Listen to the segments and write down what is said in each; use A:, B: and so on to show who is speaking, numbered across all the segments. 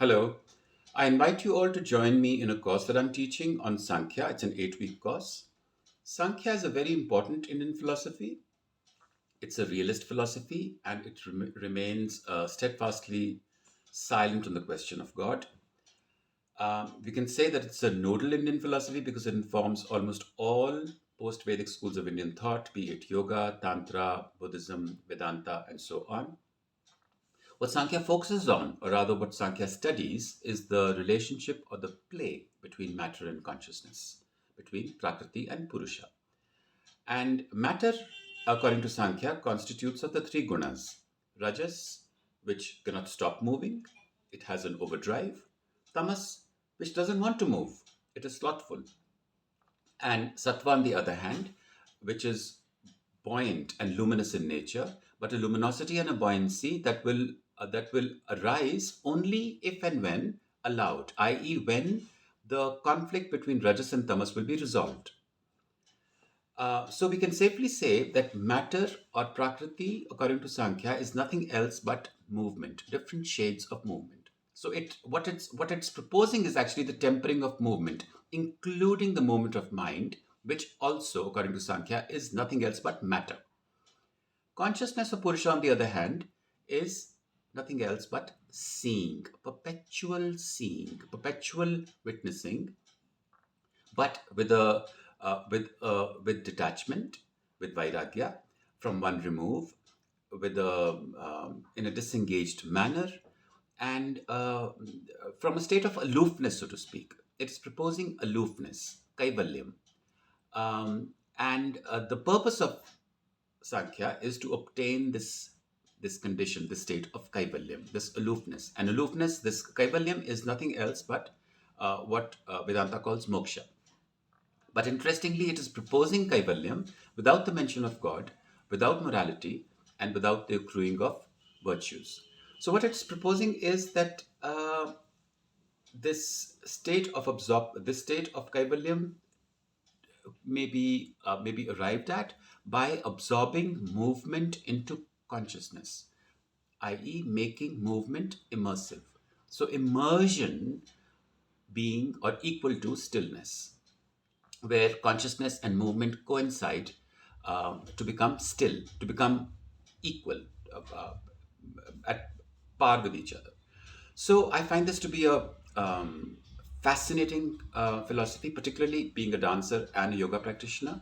A: Hello. I invite you all to join me in a course that I'm teaching on Samkhya. It's an 8-week course. Samkhya is a very important Indian philosophy. It's a realist philosophy and it remains steadfastly silent on the question of God. We can say that it's a nodal Indian philosophy because it informs almost all post Vedic schools of Indian thought, be it yoga, Tantra, Buddhism, Vedanta, and so on. What Sankhya focuses on, or rather what Sankhya studies, is the relationship or the play between matter and consciousness, between Prakriti and Purusha. And matter, according to Sankhya, constitutes of the three gunas. Rajas, which cannot stop moving, it has an overdrive. Tamas, which doesn't want to move, it is slothful. And Sattva, on the other hand, which is buoyant and luminous in nature, but a luminosity and a buoyancy that will arise only if and when allowed, i.e., when the conflict between rajas and tamas will be resolved. So we can safely say that matter or prakriti, according to Sankhya, is nothing else but movement, different shades of movement. So what it's proposing is actually the tempering of movement, including the movement of mind, which also, according to Sankhya, is nothing else but matter. Consciousness of Purusha, on the other hand, is nothing else but seeing, perpetual witnessing, but with detachment, with vairagya, from one remove, with a in a disengaged manner, and from a state of aloofness, so to speak. It is proposing aloofness, kaivalyam, and the purpose of Sankhya is to obtain this condition, this state of kaivalyam, this aloofness. And aloofness, this kaivalyam is nothing else but what Vedanta calls moksha. But interestingly, it is proposing kaivalyam without the mention of God, without morality, and without the accruing of virtues. So what it's proposing is that this state of kaivalyam may be arrived at by absorbing movement into consciousness, i.e., making movement immersive. So immersion being or equal to stillness, where consciousness and movement coincide to become still, to become equal, at par with each other. So I find this to be a fascinating philosophy, particularly being a dancer and a yoga practitioner.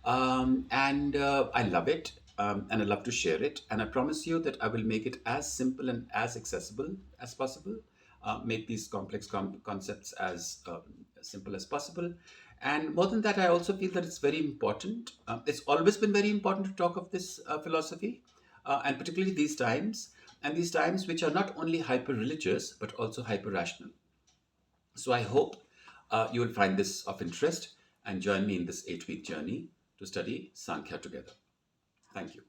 A: And I love it, and I love to share it. And I promise you that I will make it as simple and as accessible as possible. Make these complex concepts as simple as possible. And more than that, I also feel that it's very important. It's always been very important to talk of this philosophy, and particularly these times, and these times which are not only hyper religious but also hyper rational. So I hope you will find this of interest and join me in this 8-week journey to study Sankhya together. Thank you.